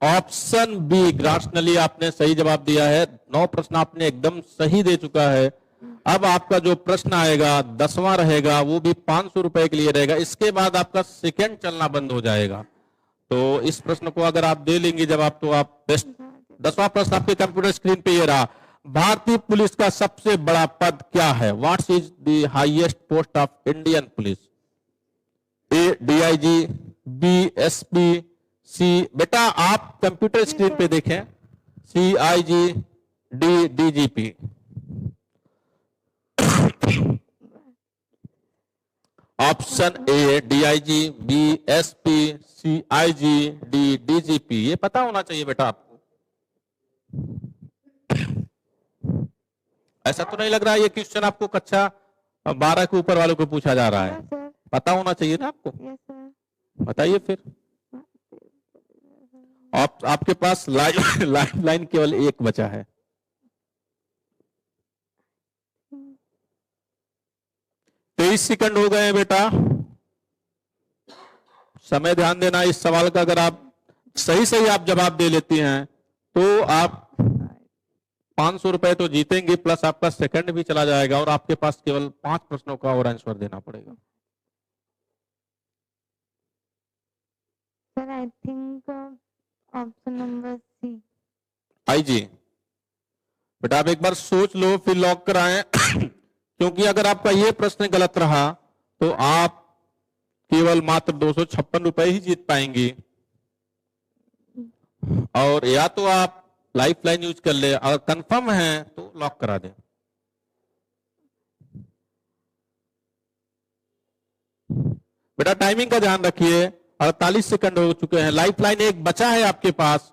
ऑप्शन बी ग्रास नली आपने सही जवाब दिया है। 9 प्रश्न आपने एकदम सही दे चुका है। अब आपका जो प्रश्न आएगा 10वां रहेगा, वो भी 500 रुपए के लिए रहेगा। इसके बाद आपका सेकंड चलना बंद हो जाएगा। तो इस प्रश्न को अगर आप दे लेंगे जवाब तो आप बेस्ट। 10वां प्रश्न आपके कंप्यूटर स्क्रीन पे ये रहा। भारतीय पुलिस का सबसे बड़ा पद क्या है? What is the highest post of Indian police? A DIG, B SP, C, बेटा आप कंप्यूटर स्क्रीन पे देखें, C IG, D DGP. Option A DIG, B SP, C IG, D DGP. ये पता होना चाहिए बेटा आपको। ऐसा तो नहीं लग रहा है ये क्वेश्चन आपको कक्षा 12 के ऊपर वालों को पूछा जा रहा है? सर। पता होना चाहिए ना आपको। Yes sir. बताइए फिर। आपके पास लाइफ लाइन केवल एक बचा है। तेईस सेकंड हो गए हैं बेटा, समय ध्यान देना इस सवाल का। अगर आप सही आप जवाब दे लेती हैं तो आप 500 रुपए तो जीतेंगे, प्लस आपका सेकंड भी चला जाएगा और आपके पास केवल 5 प्रश्नों का और आंसर देना पड़ेगा। Sir I think option number C. IG, बेटा आप एक बार सोच लो फिर लॉक कराएं। क्योंकि अगर आपका ये प्रश्न गलत रहा तो आप केवल मात्र 256 रुपए ही जीत पाएंगी, और या तो आप लाइफ लाइन यूज कर ले, अगर कंफर्म है तो लॉक करा दें। बेटा टाइमिंग का ध्यान रखिए, 48 सेकंड हो चुके हैं। लाइफ लाइन एक बचा है आपके पास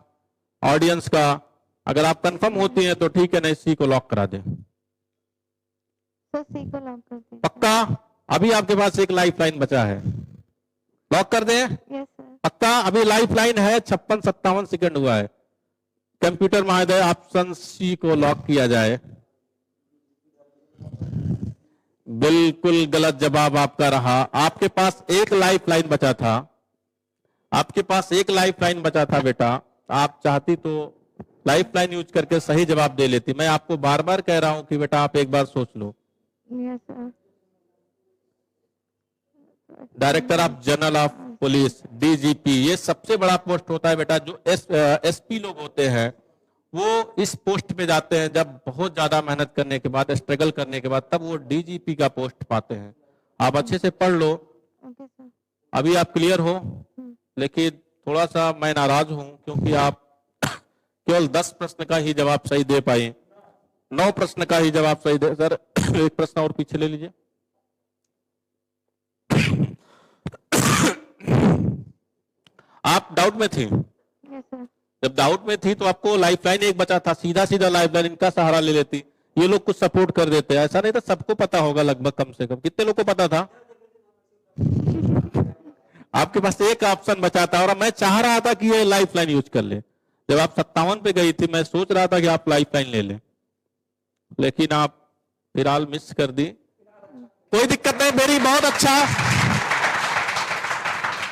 ऑडियंस का, अगर आप कंफर्म होती हैं तो ठीक है, नहीं सी को लॉक करा दें। सर सी को लॉक कर दीजिए। पक्का? अभी आपके पास एक लाइफ लाइन बचा है, लॉक कर दें? Yes sir. पक्का? अभी लाइफ लाइन है, 56-57 सेकंड हुआ है। कंप्यूटर महोदय ऑप्शन सी को लॉक किया जाए। बिल्कुल गलत जवाब आपका रहा। आपके पास एक लाइफ लाइन बचा था, आपके पास एक लाइफ लाइन बचा था बेटा। आप चाहती तो लाइफ लाइन यूज करके सही जवाब दे लेती। मैं आपको बार बार कह रहा हूं कि बेटा आप एक बार सोच लो। Yes sir. Director of general of police, DGP, ये सबसे बड़ा पोस्ट होता है बेटा। जो एसपी लोग होते हैं वो इस पोस्ट पे जाते हैं जब बहुत ज्यादा मेहनत करने के बाद, स्ट्रगल करने के बाद, तब वो डीजीपी का पोस्ट पाते हैं। आप अच्छे से पढ़ लो। Okay sir. अभी आप क्लियर हो, लेकिन थोड़ा सा मैं नाराज हूं क्योंकि आप केवल 10 प्रश्न का ही जवाब सही दे पाए। 9 प्रश्न का ही जवाब सही दे सर। एक प्रश्न और पीछे ले लीजिए। आप डाउट में थी? Yes sir. जब डाउट में थी तो आपको लाइफलाइन एक बचा था, सीधा सीधा लाइफलाइन इनका सहारा ले लेती, ये लोग कुछ सपोर्ट कर देते। ऐसा नहीं था, सबको पता होगा लगभग, कम से कम कितने लोग को पता था? आपके पास एक ऑप्शन बचा था और मैं चाह रहा था कि ये लाइफलाइन यूज कर ले। जब आप 57 पे गई थी मैं सोच रहा था कि आप लाइफलाइन ले लें, लेकिन आप फिलहाल मिस कर दी। कोई दिक्कत नहीं, मेरी बहुत अच्छा।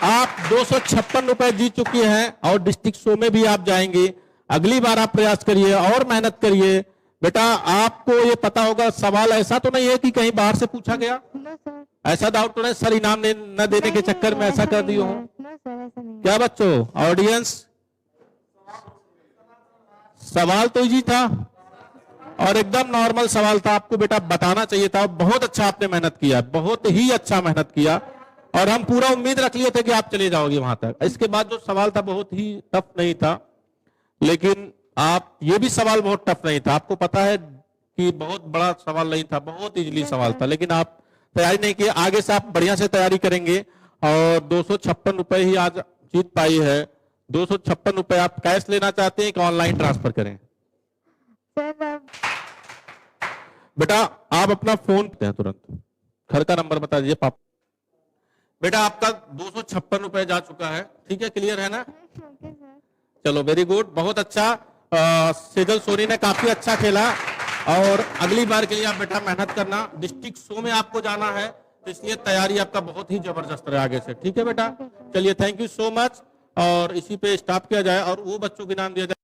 आप 256 रुपए जीत चुकी हैं और डिस्ट्रिक्ट शो में भी आप जाएंगे। अगली बार आप प्रयास करिए और मेहनत करिए। बेटा आपको ये पता होगा, सवाल ऐसा तो नहीं है कि कहीं बाहर से पूछा गया? No sir. ऐसा डाउट तो नहीं सर इनाम न देने के चक्कर में ऐसा कर दी हो? नो सर, ऐसा नहीं है। क्या बच्चों, ऑडियंस, सवाल तो इजी था और एकदम नॉर्मल सवाल था। आपको बेटा बताना चाहिए था। बहुत अच्छा आपने मेहनत किया, बहुत ही अच्छा मेहनत किया और हम पूरा उम्मीद रख लिए थे कि आप चले जाओगे वहां तक। इसके बाद जो सवाल था बहुत ही टफ नहीं था, लेकिन आप ये भी सवाल बहुत टफ नहीं था। आपको पता है कि बहुत बड़ा सवाल नहीं था, बहुत इजीली सवाल था, लेकिन आप तैयारी नहीं की। आगे से आप बढ़िया से तैयारी करेंगे और 256 रुपए ही आज जीत पाई है। 256 रुपए आप कैश लेना चाहते हैं कि ऑनलाइन ट्रांसफर करें? सर बेटा आप अपना फोन हैं तुरंत, घर का नंबर बता दीजिए पापा। बेटा आपका 256 रुपए जा चुका है, ठीक है, क्लियर है ना? Okay sir. चलो वेरी गुड, बहुत अच्छा। सेजल सोनी ने काफी अच्छा खेला और अगली बार के लिए आप बेटा मेहनत करना। डिस्ट्रिक्ट शो में आपको जाना है तो इसलिए तैयारी आपका बहुत ही जबरदस्त रहे आगे से, ठीक है बेटा? चलिए थैंक यू सो मच। और इसी पे स्टॉप किया जाए और वो बच्चों के नाम दिया जाए।